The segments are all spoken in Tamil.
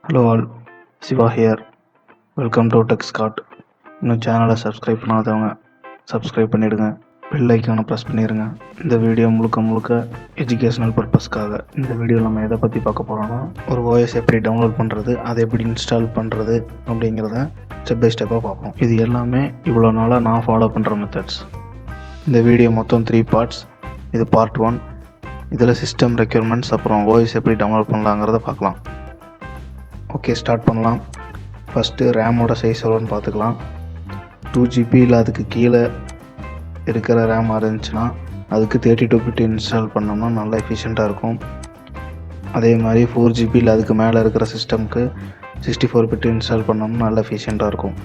Hello all, Siva here. Welcome to TechScott. இன்னும் சேனலை சப்ஸ்கிரைப் பண்ணாதவங்க சப்ஸ்கிரைப் பண்ணிவிடுங்க, பெல் ஐக்கானை ப்ரெஸ் பண்ணிடுங்க. இந்த வீடியோ முழுக்க எஜுகேஷ்னல் பர்பஸ்க்காக. இந்த வீடியோவில் நம்ம எதை பற்றி பார்க்க போகிறோம்னா, ஒரு ஓஎஸ் எப்படி டவுன்லோட் பண்ணுறது, அதை எப்படி இன்ஸ்டால் பண்ணுறது அப்படிங்கிறத ஸ்டெப் பை ஸ்டெப்பாக பார்ப்போம். இது எல்லாமே இவ்வளோ நாளாக நான் ஃபாலோ பண்ணுற மெத்தட்ஸ். இந்த வீடியோ மொத்தம் 3 பார்ட்ஸ். இது பார்ட் 1. இதில் சிஸ்டம் ரெக்யர்மெண்ட்ஸ் அப்புறம் ஓஎஸ் எப்படி டவுன்லோட் பண்ணலாங்கிறத பார்க்கலாம். ஓகே, ஸ்டார்ட் பண்ணலாம். ஃபஸ்ட்டு ரேமோட சைஸ் எவ்வளோன்னு பார்த்துக்கலாம். 2GB இல்லை அதுக்கு கீழே இருக்கிற ரேம் இருந்துச்சுன்னா அதுக்கு 32 பிட் இன்ஸ்டால் பண்ணோம்னா நல்லா எஃபிஷியண்ட்டாக இருக்கும். அதே மாதிரி 4GB இல்லை அதுக்கு மேலே இருக்கிற சிஸ்டம்க்கு 64 பிட் இன்ஸ்டால் பண்ணோம்னா நல்லா எஃபிஷியண்ட்டாக இருக்கும்.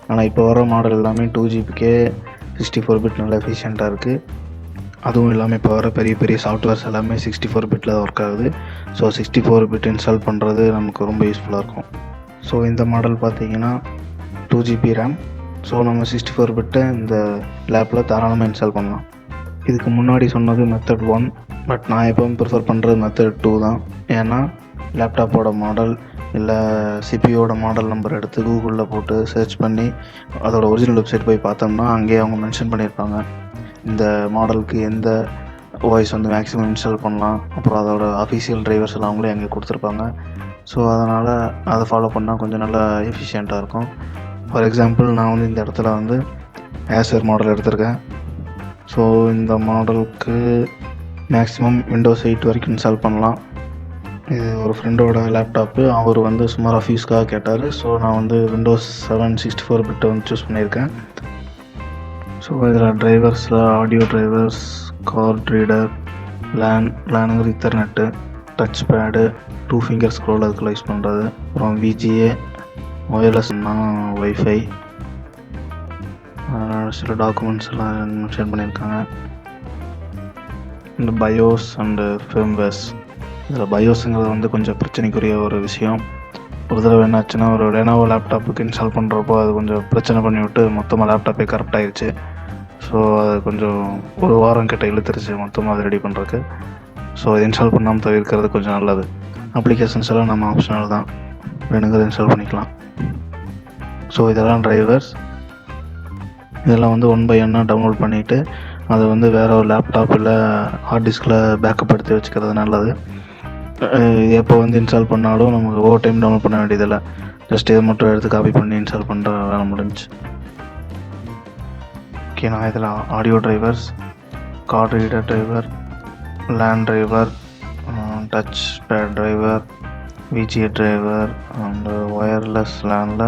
ஆனால் இப்போ வர மாடல் எல்லாமே 2GBக்கே 64 பிட் நல்லா எஃபிஷியண்ட்டாக இருக்குது. அதுவும் இல்லாமல் இப்போ வர பெரிய சாஃப்ட்வேர்ஸ் எல்லாமே 64 பிட்டில் தான் ஒர்க் ஆகுது. ஸோ 64 பிட் இன்ஸ்டால் பண்ணுறது நமக்கு ரொம்ப யூஸ்ஃபுல்லாக இருக்கும். ஸோ இந்த மாடல் பார்த்தீங்கன்னா 2GB ரேம். ஸோ நம்ம 64 பிட்டை இந்த லேப்பில் தாராளமாக இன்ஸ்டால் பண்ணலாம். இதுக்கு முன்னாடி சொன்னது மெத்தட் 1, பட் நான் எப்பவும் ப்ரிஃபர் பண்ணுறது மெத்தட் 2 தான். ஏன்னா லேப்டாப்போட மாடல் இல்லை சிபியோட மாடல் நம்பர் எடுத்து கூகுளில் போட்டு சர்ச் பண்ணி அதோட ஒரிஜினல் வெப்சைட் போய் பார்த்தோம்னா அங்கேயே அவங்க மென்ஷன் பண்ணியிருப்பாங்க இந்த மாடலுக்கு எந்த ஓஎஸ் வந்து மேக்ஸிமம் இன்ஸ்டால் பண்ணலாம், அப்புறம் அதோட அஃபீஷியல் டிரைவர்ஸ் எல்லாம் அவங்களே அங்கே கொடுத்துருப்பாங்க. ஸோ அதனால் அதை ஃபாலோ பண்ணால் கொஞ்சம் நல்லா எஃபிஷியண்ட்டாக இருக்கும். ஃபார் எக்ஸாம்பிள் நான் வந்து இந்த இடத்துல வந்து ஏசர் மாடல் எடுத்திருக்கேன். ஸோ இந்த மாடலுக்கு மேக்ஸிமம் Windows 8 வரைக்கும் இன்ஸ்டால் பண்ணலாம். இது ஒரு ஃப்ரெண்டோட லேப்டாப்பு, அவர் வந்து சுமார் ஆஃபீஸ்க்காக கேட்டார். ஸோ நான் வந்து Windows 7 64 பிட்டை வந்து சூஸ் பண்ணியிருக்கேன். ஸோ இதில் டிரைவர்ஸில் ஆடியோ டிரைவர்ஸ், கார்ட் ரீடர், லேனுங்கிற ethernet, touch pad, 2 finger scroll அதுக்குள்ள யூஸ் பண்ணுறது, அப்புறம் VGA, ஒயர்லெஸ்னா ஒய்ஃபை, சில டாக்குமெண்ட்ஸ் எல்லாம் மென்ஷன் பண்ணியிருக்காங்க. இந்த பயோஸ் அண்டு ஃபேம்வேர்ஸ். இதில் பயோஸுங்கிறது வந்து கொஞ்சம் பிரச்சனைக்குரிய ஒரு விஷயம். ஒரு தடவை என்னாச்சுன்னா ஒரு லெனோவோ லேப்டாப்புக்கு இன்ஸ்டால் பண்ணுறப்போ அது கொஞ்சம் பிரச்சனை பண்ணிவிட்டு மொத்தமாக லேப்டாப்பே கரெக்ட் ஆகிடுச்சு. ஸோ அது கொஞ்சம் ஒரு வாரம் கிட்ட இழுத்துருச்சு மொத்தமாக அது ரெடி பண்ணுறதுக்கு. ஸோ அது இன்ஸ்டால் பண்ணாமல் தவிர்க்கிறது கொஞ்சம் நல்லது. அப்ளிகேஷன்ஸ் எல்லாம் நம்ம ஆப்ஷனல் தான், வேணுங்கிறத இன்ஸ்டால் பண்ணிக்கலாம். ஸோ இதெல்லாம் டிரைவர்ஸ். இதெல்லாம் வந்து 1 by 1 டவுன்லோட் பண்ணிவிட்டு அதை வந்து வேறு ஒரு லேப்டாப் இல்லை ஹார்ட் டிஸ்கில் பேக்கப் எடுத்து வச்சுக்கிறது நல்லது. எப்போ வந்து இன்ஸ்டால் பண்ணாலும் நமக்கு ஓவர் டைம் டவுன்லோட் பண்ண வேண்டியதில்லை. ஜஸ்ட் இதை மட்டும் எடுத்து காப்பி பண்ணி இன்ஸ்டால் பண்ணுற வேலை முடிஞ்சுச்சு. ஓகே, நான் இதில் audio drivers, card reader driver, LAN driver, touch pad driver, VGA driver and wireless லேனில்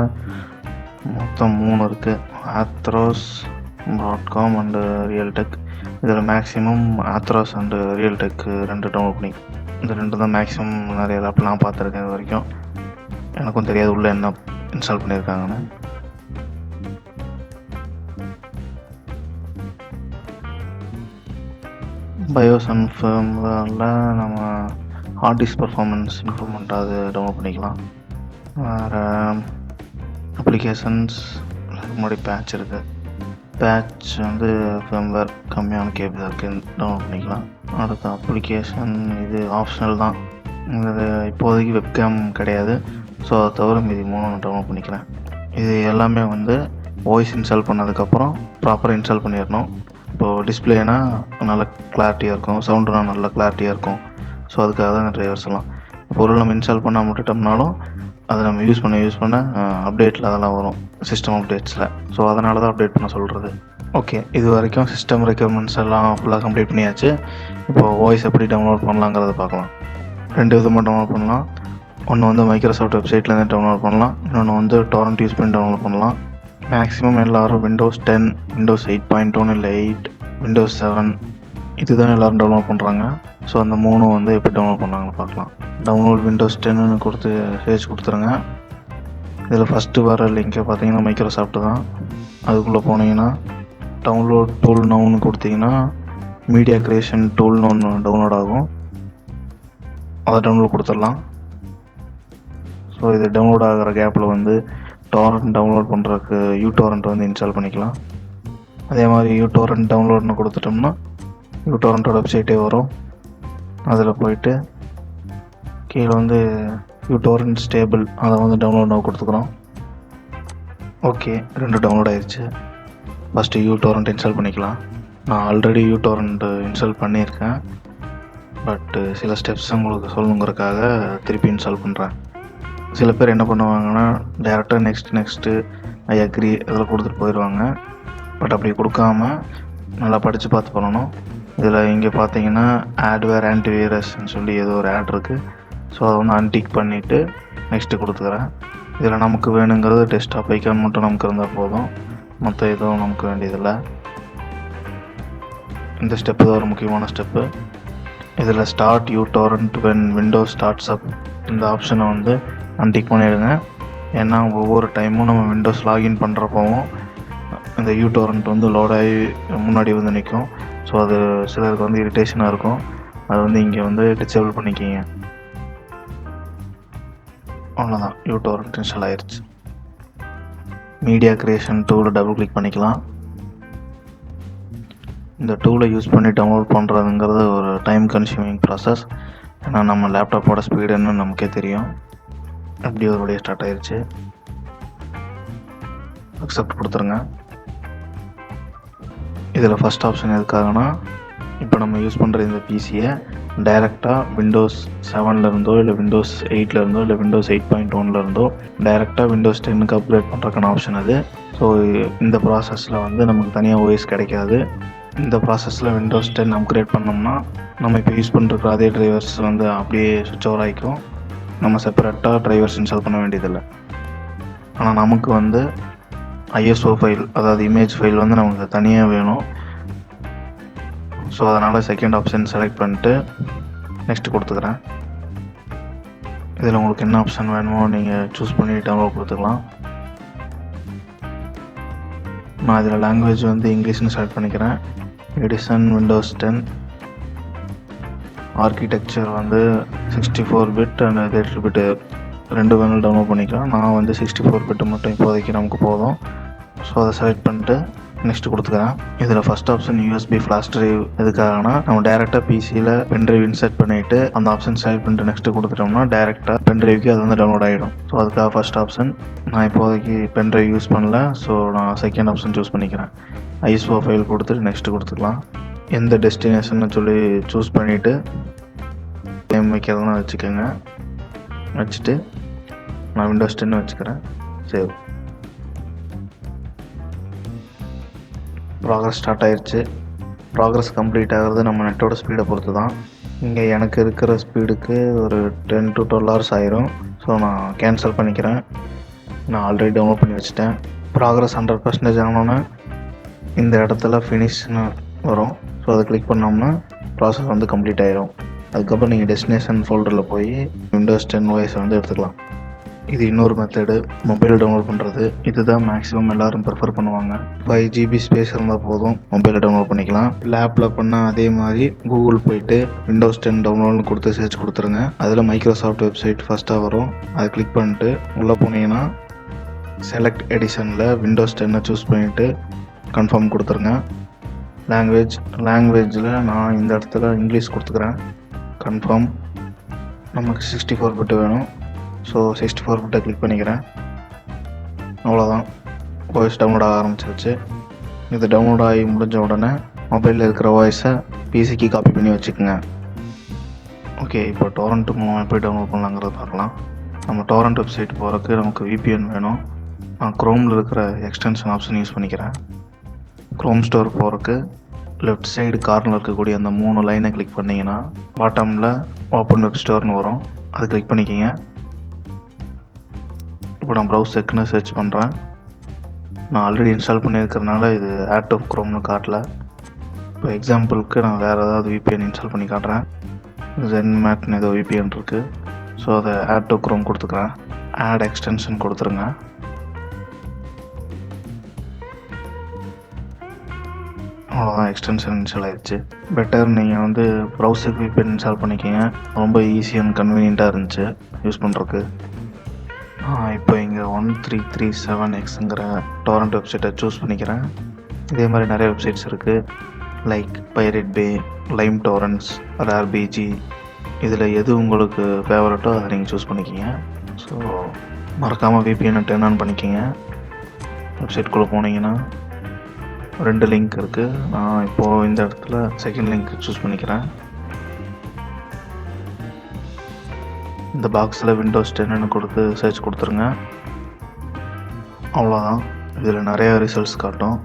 மொத்தம் 3 இருக்குது. Atheros, Broadcom and Realtek. இதில் maximum Atheros and Realtek 2 download பண்ணி, இந்த 2 தான் மேக்ஸிமம் நிறைய லேப்பில் நான் பார்த்துருக்கேன். இது வரைக்கும் எனக்கும் தெரியாது உள்ளே என்ன இன்ஸ்டால் பண்ணியிருக்காங்கன்னு. பயோஸ் அண்ட் ஃபேம்வேரில் நம்ம ஹார்ட் டிஸ்க் பர்ஃபார்மன்ஸ் இம்ப்ரூவ்மெண்ட் அது டவுன்லோட் பண்ணிக்கலாம். வேறு அப்ளிகேஷன்ஸ் முன்னாடி பேட்ச் இருக்குது. பேட்ச் வந்து ஃபேம்வேர் கம்மியான கேபிள் இருக்குது, டவுன்லோட் பண்ணிக்கலாம். அடுத்த அப்ளிகேஷன் இது ஆப்ஷனல் தான். இது இப்போதைக்கு வெப்கேம் கிடையாது. ஸோ அதை தவிர மீதி 3 நான் டவுன்லோட் பண்ணிக்கிறேன். இது எல்லாமே வந்து வாய்ஸ் இன்ஸ்டால் பண்ணதுக்கப்புறம் ப்ராப்பராக இன்ஸ்டால் பண்ணிடணும். இப்போது டிஸ்பிளேனா நல்ல கிளாரிட்டியாக இருக்கும், சவுண்டுனா நல்ல கிளாரிட்டியாக இருக்கும். ஸோ அதுக்காக தான் இந்த டிரைவர்ஸ் எல்லாம். பொருள் நம்ம இன்ஸ்டால் பண்ண விட்டுட்டோம்னாலும் அதை நம்ம யூஸ் பண்ண அப்டேட்டில் அதெல்லாம் வரும், சிஸ்டம் அப்டேட்ஸில். ஸோ அதனால தான் அப்டேட் பண்ண சொல்கிறது. ஓகே, இது வரைக்கும் சிஸ்டம் ரெக்யர்மெண்ட்ஸ் எல்லாம் ஃபுல்லாக கம்ப்ளீட் பண்ணியாச்சு. இப்போது வாய்ஸ் எப்படி டவுன்லோட் பண்ணலாங்கிறத பார்க்கலாம். 2 விதமாக டவுன்லோட் பண்ணலாம். ஒன்று வந்து மைக்ரோசாஃப்ட் வெப்சைட்லேருந்து டவுன்லோட் பண்ணலாம், இன்னொன்று வந்து டொரண்ட் யூஸ் பண்ணி டவுன்லோட் பண்ணலாம். மேக்ஸிமம் எல்லோரும் Windows 10, Windows 8.1 இல்லை 8, Windows 7 இதுதான் எல்லோரும் டவுன்லோட் பண்ணுறாங்க. ஸோ அந்த 3 வந்து எப்படி டவுன்லோட் பண்ணாங்கன்னு பார்க்கலாம். டவுன்லோட் Windows 10 கொடுத்து சர்ச் கொடுத்துருங்க. இதில் ஃபஸ்ட்டு வர லிங்கை பார்த்தீங்கன்னா மைக்ரோசாஃப்ட் தான். அதுக்குள்ளே போனீங்கன்னா டவுன்லோட் டூல் நவுன்னு கொடுத்தீங்கன்னா MediaCreation Toolனு ஒன்று டவுன்லோட் ஆகும். அதை டவுன்லோட் கொடுத்துடலாம். ஸோ இது டவுன்லோட் ஆகிற கேப்பில் வந்து torrent டவுன்லோட் பண்ணுறதுக்கு uTorrent வந்து இன்ஸ்டால் பண்ணிக்கலாம். அதே மாதிரி uTorrent டவுன்லோட்னு கொடுத்துட்டோம்னா uTorrentோட வெப்சைட்டே வரும். அதில் போயிட்டு கீழே வந்து torrent ஸ்டேபிள் அதை வந்து டவுன்லோட் நான் கொடுத்துக்குறோம். ஓகே, 2 டவுன்லோட் ஆயிடுச்சு. ஃபஸ்ட்டு torrent இன்ஸ்டால் பண்ணிக்கலாம். நான் ஆல்ரெடி torrent இன்ஸ்டால் பண்ணியிருக்கேன், பட்டு சில ஸ்டெப்ஸ் உங்களுக்கு சொல்லணுங்கிறதுக்காக திருப்பி இன்ஸ்டால் பண்ணுறேன். சில பேர் என்ன பண்ணுவாங்கன்னா டேரெக்டாக நெக்ஸ்ட்டு ஐ அக்ரி இதில் கொடுத்துட்டு போயிடுவாங்க. பட் அப்படி கொடுக்காம நல்லா படித்து பார்த்து பண்ணணும். இதில் இங்கே பார்த்தீங்கன்னா ஆட்வேர் ஆன்டிவைரஸ்ன்னு சொல்லி ஏதோ ஒரு ஆட் இருக்குது. ஸோ அதை வந்து அன்டிக் பண்ணிவிட்டு நெக்ஸ்ட்டு கொடுத்துக்கிறேன். இதில் நமக்கு வேணுங்கிறது டெஸ்க்டாப் ஐக்கான் மட்டும் நமக்கு இருந்தால் போதும், மற்ற எதுவும் நமக்கு வேண்டியதில்லை. இந்த ஸ்டெப்பு தான் ஒரு முக்கியமான ஸ்டெப்பு. இதில் start torrent when Windows starts up இந்த ஆப்ஷனை வந்து அன்டிக் பண்ணிவிடுங்க. ஏன்னா ஒவ்வொரு டைமும் நம்ம விண்டோஸ் லாகின் பண்ணுறப்பவும் இந்த torrent வந்து லோடாகி முன்னாடி வந்து நிற்கும். ஸோ அது சிலருக்கு வந்து இரிட்டேஷனாக இருக்கும். அது வந்து இங்கே வந்து டிசேபிள் பண்ணிக்கிங்க. அவ்வளோதான், torrent இன்ஸ்டால் ஆயிடுச்சு. MediaCreation Tool டபுள் கிளிக் பண்ணிக்கலாம். இந்த டூலை யூஸ் பண்ணி டவுன்லோட் பண்ணுறதுங்கிறது ஒரு டைம் கன்சியூமிங் ப்ராசஸ். ஏன்னா நம்ம லேப்டாப்போட ஸ்பீடு என்னன்னு நமக்கே தெரியும். அப்படி ஒரு வழியாக ஸ்டார்ட் ஆயிடுச்சு. அக்செப்ட் கொடுத்துருங்க. இதில் ஃபஸ்ட் ஆப்ஷன் எதுக்காகனா, இப்போ நம்ம யூஸ் பண்ணுற இந்த பிசியை டைரெக்டாக விண்டோஸ் 7லேருந்தோ இல்லை விண்டோஸ் 8லேருந்தோ இல்லை விண்டோஸ் 8.1லேருந்தோ டைரெக்டாக விண்டோஸ் 10க்கு அப்கிரேட் பண்ணுறதுக்கான ஆப்ஷன் அது. ஸோ இந்த ப்ராசஸில் வந்து நமக்கு தனியாக ஓஎஸ் கிடைக்காது. இந்த ப்ராசஸில் விண்டோஸ் 10 அப்கிரேட் பண்ணோம்னா நம்ம இப்போ யூஸ் பண்ணுற அதே டிரைவர்ஸ் வந்து அப்படியே சுவிட்ச் ஓவர் ஆகிக்கும். நம்ம செப்பரேட்டாக டிரைவர்ஸ் இன்ஸ்டால் பண்ண வேண்டியதில்லை. ஆனால் நமக்கு வந்து ஐஎஸ்ஓ ஃபைல், அதாவது இமேஜ் ஃபைல் வந்து நமக்கு தனியாக வேணும். ஸோ அதனால் செகண்ட் ஆப்ஷன் செலக்ட் பண்ணிட்டு நெக்ஸ்ட் கொடுத்துக்கிறேன். இதில் உங்களுக்கு என்ன ஆப்ஷன் வேணுமோ நீங்கள் சூஸ் பண்ணி டவுன்லோட் கொடுத்துக்கலாம். நான் இதில் லாங்குவேஜ் வந்து இங்கிலீஷ்னு செலக்ட் பண்ணிக்கிறேன். எடிசன் விண்டோஸ் 10, ஆர்கிடெக்சர் வந்து 64 பிட் அண்ட் 32 பிட் ரெண்டு வேணும் டவுன்லோட் பண்ணிக்கலாம். நான் வந்து 64 பிட் மட்டும் இப்போதைக்கு நமக்கு போதும். ஸோ அதை செலக்ட் பண்ணிட்டு நெக்ஸ்ட் கொடுத்துக்கிறேன். இதில் first option USB flash drive எதுக்காகனா, நம்ம டேரெக்டாக பிசியில் பென்ட்ரைவ் இன்சர்ட் பண்ணிவிட்டு அந்த ஆப்ஷன் செலக்ட் பண்ணிட்டு நெக்ஸ்ட்டு கொடுத்துட்டோம்னா டேரெக்டாக பென்ட்ரைவ்க்கு அது வந்து டவுன்லோட் ஆகிடும். ஸோ அதுக்காக ஃபஸ்ட் ஆப்ஷன். நான் இப்போதைக்கு பென்ட்ரைவ் யூஸ் பண்ணல, ஸோ நான் செகண்ட் ஆப்ஷன் சூஸ் பண்ணிக்கிறேன். ஐஎஸ்ஓ ஃபைல் கொடுத்துட்டு நெக்ஸ்ட்டு கொடுத்துக்கலாம். எந்த டெஸ்டினேஷன் சொல்லி சூஸ் பண்ணிவிட்டு நேம் வைக்கிறதுனா வச்சுக்கோங்க. வச்சுட்டு நான் விண்டோஸ் 10 வச்சுக்கிறேன். சேவ். ப்ராக்ரஸ் ஸ்டார்ட் ஆயிடுச்சு. ப்ராக்ரஸ் கம்ப்ளீட் ஆகிறது நம்ம நெட்டோட ஸ்பீடை பொறுத்து தான். இங்கே எனக்கு இருக்கிற ஸ்பீடுக்கு ஒரு 10 to 12 hours ஆயிரும். ஸோ நான் கேன்சல் பண்ணிக்கிறேன். நான் ஆல்ரெடி டவுன்லோட் பண்ணி வச்சுட்டேன். ப்ராக்ரஸ் 100% ஆனோன்னே இந்த இடத்துல ஃபினிஷ்னு வரும். ஸோ அதை கிளிக் பண்ணோம்னா ப்ராசஸ் வந்து கம்ப்ளீட் ஆயிரும். அதுக்கப்புறம் நீங்கள் டெஸ்டினேஷன் ஃபோல்டரில் போய் விண்டோஸ் 10 OS வந்து எடுத்துக்கலாம். இது இன்னொரு மெத்தடு, மொபைல் டவுன்லோட் பண்ணுறது. இதுதான் மேக்ஸிமம் எல்லோரும் ப்ரிஃபர் பண்ணுவாங்க. 5 GB ஸ்பேஸ் இருந்தால் போதும், மொபைலில் டவுன்லோட் பண்ணிக்கலாம். லேப்பில் பண்ணால் அதே மாதிரி கூகுள் போயிட்டு விண்டோஸ் 10 டவுன்லோட்னு கொடுத்து சர்ச் கொடுத்துருங்க. அதில் மைக்ரோசாஃப்ட் வெப்சைட் ஃபஸ்ட்டாக வரும். அதை கிளிக் பண்ணிட்டு உள்ளே போனீங்கன்னா செலக்ட் எடிஷனில் விண்டோஸ் 10 சூஸ் பண்ணிவிட்டு கன்ஃபார்ம் கொடுத்துருங்க. லாங்குவேஜில் நான் இந்த இடத்துல இங்கிலீஷ் கொடுத்துக்கிறேன். கன்ஃபார்ம். நமக்கு 64 பிட் வேணும். ஸோ 64 பிட்டை கிளிக் பண்ணிக்கிறேன். அவ்வளோதான், வாய்ஸ் டவுன்லோட் ஆக ஆரம்பிச்சிருச்சு. இது டவுன்லோட் ஆகி முடிஞ்ச உடனே மொபைலில் இருக்கிற வாய்ஸை பிசிக்கு காப்பி பண்ணி வச்சுக்கோங்க. ஓகே, இப்போ டொரண்ட் மூலமாக எப்படி டவுன்லோட் பண்ணலாங்கிறத பார்க்கலாம். நம்ம டொரண்ட் வெப்சைட் போகிறதுக்கு நமக்கு VPN வேணும். நான் க்ரோமில் இருக்கிற எக்ஸ்டென்ஷன் ஆப்ஷன் யூஸ் பண்ணிக்கிறேன். க்ரோம் ஸ்டோர் போகிறதுக்கு லெஃப்ட் சைடு கார்னரில் இருக்கக்கூடிய அந்த 3 லைனை கிளிக் பண்ணிங்கன்னா பாட்டமில் ஓப்பன் வெப் ஸ்டோர்னு வரும். அதை கிளிக் பண்ணிக்கிங்க. இப்போ நான் Browsecன்னு சர்ச் பண்ணுறேன். நான் ஆல்ரெடி இன்ஸ்டால் பண்ணியிருக்கிறதுனால இது ஆட் ஆஃப் க்ரோம்னு காட்டல. இப்போ எக்ஸாம்பிளுக்கு நான் வேறு ஏதாவது VPN இன்ஸ்டால் பண்ணி காட்டுறேன். Zenmate ஏதோ VPN இருக்குது. ஸோ அதை ஆட் டு க்ரோம் கொடுத்துக்கிறேன். ஆட் எக்ஸ்டென்ஷன் கொடுத்துருங்க. அவ்வளோதான், எக்ஸ்டென்ஷன் இன்ஸ்டால் ஆயிடுச்சு. பெட்டர் நீங்கள் வந்து Browsec VPN இன்ஸ்டால் பண்ணிக்கிங்க. ரொம்ப ஈஸி அண்ட் கன்வீனியண்ட்டாக இருந்துச்சு யூஸ் பண்ணுறதுக்கு. இப்போ இங்கே 1337Xங்கிற டொரண்ட் வெப்சைட்டை சூஸ் பண்ணிக்கிறேன். இதே மாதிரி நிறைய வெப்சைட்ஸ் இருக்குது, லைக் பைரேட் பே, லைம் டொரண்ட்ஸ், RRBG, இதில் எது உங்களுக்கு ஃபேவரட்டோ அதை நீங்கள் சூஸ் பண்ணிக்கிங்க. ஸோ மறக்காமல் VPN டர்ன் ஆன் பண்ணிக்கிங்க. வெப்சைட்குள்ளே போனீங்கன்னா 2 லிங்க் இருக்குது. நான் இப்போது இந்த இடத்துல செகண்ட் லிங்க் சூஸ் பண்ணிக்கிறேன். இந்த பாக்ஸில் Windows 10 கொடுத்து சர்ச் கொடுத்துருங்க. அவ்வளோதான். இதில் நிறையா ரிசல்ட்ஸ் காட்டும்.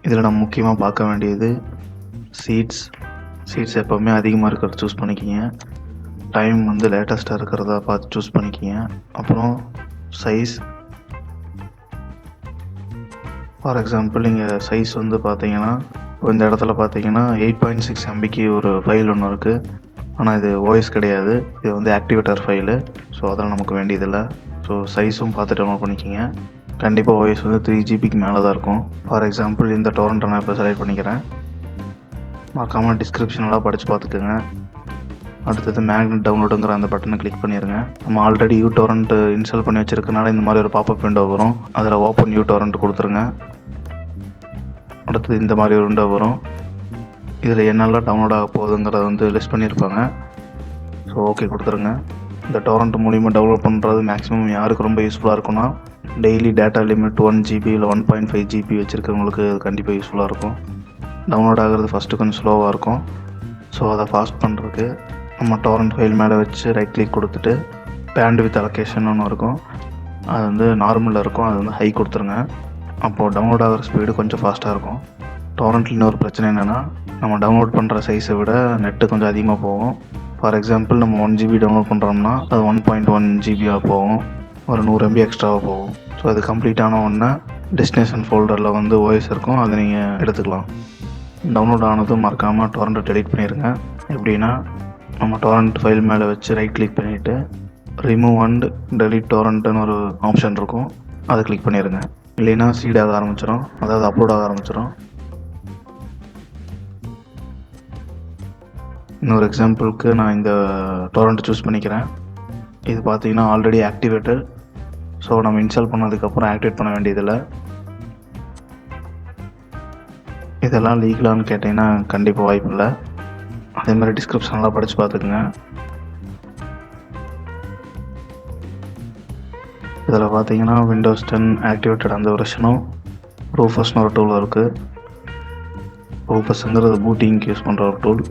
இதில் நம்ம முக்கியமாக பார்க்க வேண்டியது சீட்ஸ் எப்போவுமே அதிகமாக இருக்கிறத சூஸ் பண்ணிக்கிங்க. டைம் வந்து லேட்டஸ்ட்டாக இருக்கிறத பார்த்து சூஸ் பண்ணிக்கிங்க. அப்புறம் சைஸ், ஃபார் எக்ஸாம்பிள் நீங்கள் சைஸ் வந்து பார்த்தீங்கன்னா இப்போ இந்த இடத்துல பார்த்தீங்கன்னா 8.6 MBக்கு ஒரு ஃபைல் ஒன்று இருக்குது. ஆனால் இது OS கிடையாது, இது வந்து ஆக்டிவேட்டர் ஃபைலு. ஸோ அதெல்லாம் நமக்கு வேண்டியதில்லை. ஸோ சைஸும் பார்த்து டவுன்லோட் பண்ணிக்கிங்க. கண்டிப்பாக OS வந்து 3 GBக்கு மேலே தான் இருக்கும். ஃபார் எக்ஸாம்பிள் இந்த டொரண்ட்டை நான் இப்போ செலக்ட் பண்ணிக்கிறேன். மறக்காமல் டிஸ்கிரிப்ஷனெலாம் படித்து பார்த்துக்குங்க. அடுத்தது மேக்னெட் டவுன்லோடுங்கிற அந்த பட்டனை கிளிக் பண்ணிடுங்க. நம்ம ஆல்ரெடி torrent இன்ஸ்டால் பண்ணி வச்சுருக்கனால இந்த மாதிரி ஒரு பாப்அப் விண்டோ வரும். அதில் ஓப்பன் torrent கொடுத்துருங்க. அடுத்தது இந்த மாதிரி ஒரு விண்டோ வரும். இதில் என்னெல்லாம் டவுன்லோட் ஆக போகுதுங்கிறத வந்து லிஸ்ட் பண்ணியிருப்பாங்க. ஸோ ஓகே கொடுத்துருங்க. இந்த torrent மூலிமா டவுன்லோட் பண்ணுறது மேக்ஸிமம் யாருக்கு ரொம்ப யூஸ்ஃபுல்லாக இருக்குன்னா, டெய்லி டேட்டா லிமிட் 1 GB இல்லை 1.5 GB வச்சுருக்கவங்களுக்கு கண்டிப்பாக யூஸ்ஃபுல்லாக இருக்கும். டவுன்லோட் ஆகிறது ஃபஸ்ட்டு கொஞ்சம் ஸ்லோவாக இருக்கும். ஸோ அதை ஃபாஸ்ட் பண்ணுறதுக்கு நம்ம torrent ஃபைல் மேலே வச்சு ரைட் கிளிக் கொடுத்துட்டு பேண்ட்வித் அலோகேஷன் ஒன்று இருக்கும். அது வந்து நார்மலில் இருக்கும், அது வந்து ஹை கொடுத்துருங்க. அப்போது டவுன்லோட் ஆகிற ஸ்பீடு கொஞ்சம் ஃபாஸ்ட்டாக இருக்கும். torrentல இன்னொரு பிரச்சனை என்னென்னா, நம்ம டவுன்லோட் பண்ணுற சைஸை விட நெட்டு கொஞ்சம் அதிகமாக போகும். ஃபார் எக்ஸாம்பிள் நம்ம 1 GB டவுன்லோட் பண்ணுறோம்னா அது 1.1 GB போகும், ஒரு 100 MB எக்ஸ்ட்ராவாக போகும். ஸோ அது கம்ப்ளீட்டான ஒன்று டெஸ்டினேஷன் ஃபோல்டரில் வந்து OS இருக்கும், அதை நீங்கள் எடுத்துக்கலாம். டவுன்லோட் ஆனதும் மறக்காமல் torrent டெலிட் பண்ணிடுங்க. எப்படின்னா, நம்ம torrent ஃபைல் மேலே வச்சு ரைட் கிளிக் பண்ணிவிட்டு ரிமூவ் அண்ட் டெலிட் torrentன்னு ஒரு ஆப்ஷன் இருக்கும், அதை கிளிக் பண்ணிடுங்க. இல்லைன்னா சீட் ஆக ஆரம்பிச்சிடும், அதாவது அப்லோட் ஆக ஆரம்பிச்சிடும். இன்னொரு எக்ஸாம்பிளுக்கு நான் இந்த torrent சூஸ் பண்ணிக்கிறேன். இது பார்த்தீங்கன்னா ஆல்ரெடி ஆக்டிவேட்டட். ஸோ நம்ம இன்ஸ்டால் பண்ணதுக்கப்புறம் ஆக்டிவேட் பண்ண வேண்டியதில்லை. இதெல்லாம் லீகலான்னு கேட்டிங்கன்னா கண்டிப்பாக வாய்ப்பு இல்லை. அதே மாதிரி டிஸ்கிரிப்ஷன்லாம் படித்து பார்த்துக்குங்க. இதில் பார்த்தீங்கன்னா Windows 10 ஆக்டிவேட்டட் அந்த வெர்ஷனும் ரூஃபஸ்னு ஒரு டூல் இருக்குது. ரூஃபஸ்ங்கிறது பூட்டிங்க்கு யூஸ் பண்ணுற ஒரு டூல்.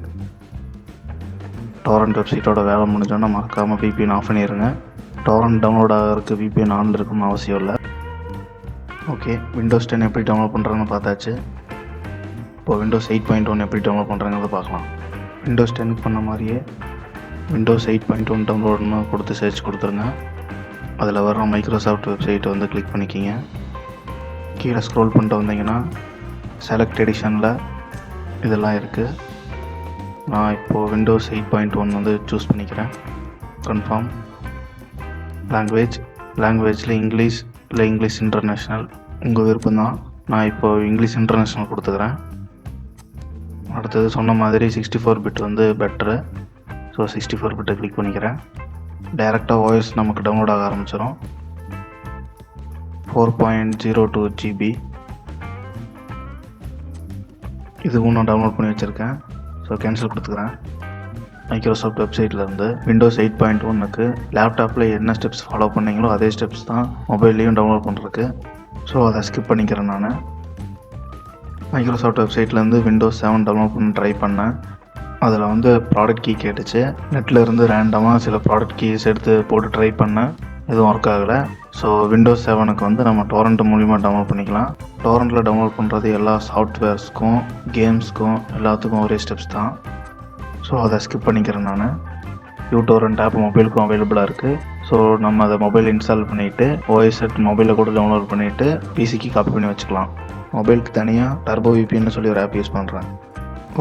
torrent வெப்சைட்டோட வேலை முடிஞ்சோன்னா மறக்காமல் VPN ஆஃப் பண்ணிடுங்க. torrent டவுன்லோட் ஆகிறதுக்கு VPN ஆனில் இருக்குன்னு அவசியம் இல்லை. ஓகே, Windows 10 எப்படி டவுன்லோட் பண்ணுறாங்கன்னு பார்த்தாச்சு. இப்போ Windows 8.1 எப்படி டவுன்லோட் பண்ணுறாங்கிறத பார்க்கலாம். Windows 10க்கு பண்ண மாதிரியே Windows 8.1 டவுன்லோட்னு கொடுத்து சர்ச் கொடுத்துருங்க. அதில் வர மைக்ரோசாஃப்ட் வெப்சைட்டை வந்து கிளிக் பண்ணிக்கிங்க. கீழே ஸ்க்ரோல் பண்ணிட்டு வந்தீங்கன்னா செலக்ட் எடிஷனில் இதெல்லாம் இருக்குது. நான் இப்போது Windows 8.1 வந்து சூஸ் பண்ணிக்கிறேன். கன்ஃபார்ம். லாங்குவேஜில் இங்கிலீஷ் இல்லை இங்கிலீஷ் இன்டர்நேஷ்னல் உங்கள் விருப்பம் தான். நான் இப்போது இங்கிலீஷ் இன்டர்நேஷ்னல் கொடுத்துக்கிறேன். அடுத்தது சொன்ன மாதிரி 64 பிட் வந்து பெட்ரு. ஸோ 64 பிட்டை கிளிக் பண்ணிக்கிறேன். டைரெக்டாக OS நமக்கு டவுன்லோட் ஆக ஆரம்பிச்சிடும். 4.02 GB. இதுவும் நான் டவுன்லோட் பண்ணி வச்சுருக்கேன். ஸோ கேன்சல் கொடுத்துக்கிறேன். மைக்ரோசாஃப்ட் வெப்சைட்லேருந்து Windows 8.1க்கு லேப்டாப்பில் என்ன ஸ்டெப்ஸ் ஃபாலோ பண்ணிங்களோ அதே ஸ்டெப்ஸ் தான் மொபைல்லையும் டவுன்லோட் பண்ணுறதுக்கு. ஸோ அதை ஸ்கிப் பண்ணிக்கிறேன். நான் மைக்ரோசாஃப்ட் வெப்சைட்லேருந்து Windows 7 டவுன்லோட் பண்ண ட்ரை பண்ணேன். அதில் வந்து ப்ராடக்ட் கீ கேட்டுச்சு. நெட்டில் இருந்து ரேண்டமாக சில ப்ராடக்ட் கீஸ் எடுத்து போட்டு ட்ரை பண்ணேன், எதுவும் ஒர்க் ஆகலை. ஸோ Windows 7க்கு வந்து நம்ம torrent மூலிமா டவுன்லோட் பண்ணிக்கலாம். torrentல டவுன்லோட் பண்ணுறது எல்லா சாஃப்ட்வேர்ஸ்க்கும் கேம்ஸ்க்கும் எல்லாத்துக்கும் ஒரே ஸ்டெப்ஸ் தான். ஸோ அதை ஸ்கிப் பண்ணிக்கிறேன். நான் torrent ஆப் மொபைலுக்கும் அவைலபிளாக இருக்குது. ஸோ நம்ம அதை மொபைல் இன்ஸ்டால் பண்ணிவிட்டு OS மொபைலில் கூட டவுன்லோட் பண்ணிவிட்டு பிசிக்கு காப்பி பண்ணி வச்சுக்கலாம். மொபைலுக்கு தனியாக டர்போ VPN சொல்லி ஒரு ஆப் யூஸ் பண்ணுறேன்.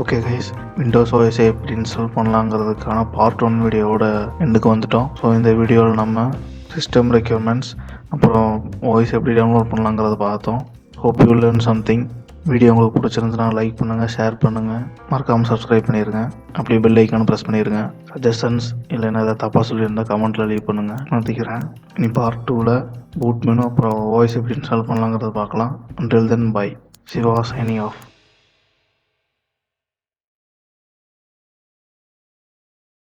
ஓகே கைஸ், Windows OS எப்படி இன்ஸ்டால் பண்ணலாங்கிறதுக்கான பார்ட் 1 வீடியோவோட எண்டுக்கு வந்துட்டோம். ஸோ இந்த வீடியோவில் நம்ம சிஸ்டம் ரெக்யர்மெண்ட்ஸ் அப்புறம் OS எப்படி டவுன்லோட் பண்ணலாங்கிறத பார்த்தோம். Hope you learn something. Video உங்களுக்கு பிடிச்சிருந்துச்சுன்னா லைக் பண்ணுங்கள், ஷேர் பண்ணுங்கள், மறக்காமல் சப்ஸ்கிரைப் பண்ணிடுங்க. அப்படியே பெல் ஐக்கானை ப்ரெஸ் பண்ணிடுங்க. சஜஷன்ஸ் இல்லைன்னா எதாவது தப்பாக சொல்லியிருந்தால் கமெண்ட்டில் லீவ் பண்ணுங்கள், மாற்றிக்கிறேன். இனி பார்ட் 2ல் பூட் மெனு அப்புறம் OS எப்படி இன்ஸ்டால் பண்ணலாங்கிறத பார்க்கலாம். Until then, bye. Siva signing off.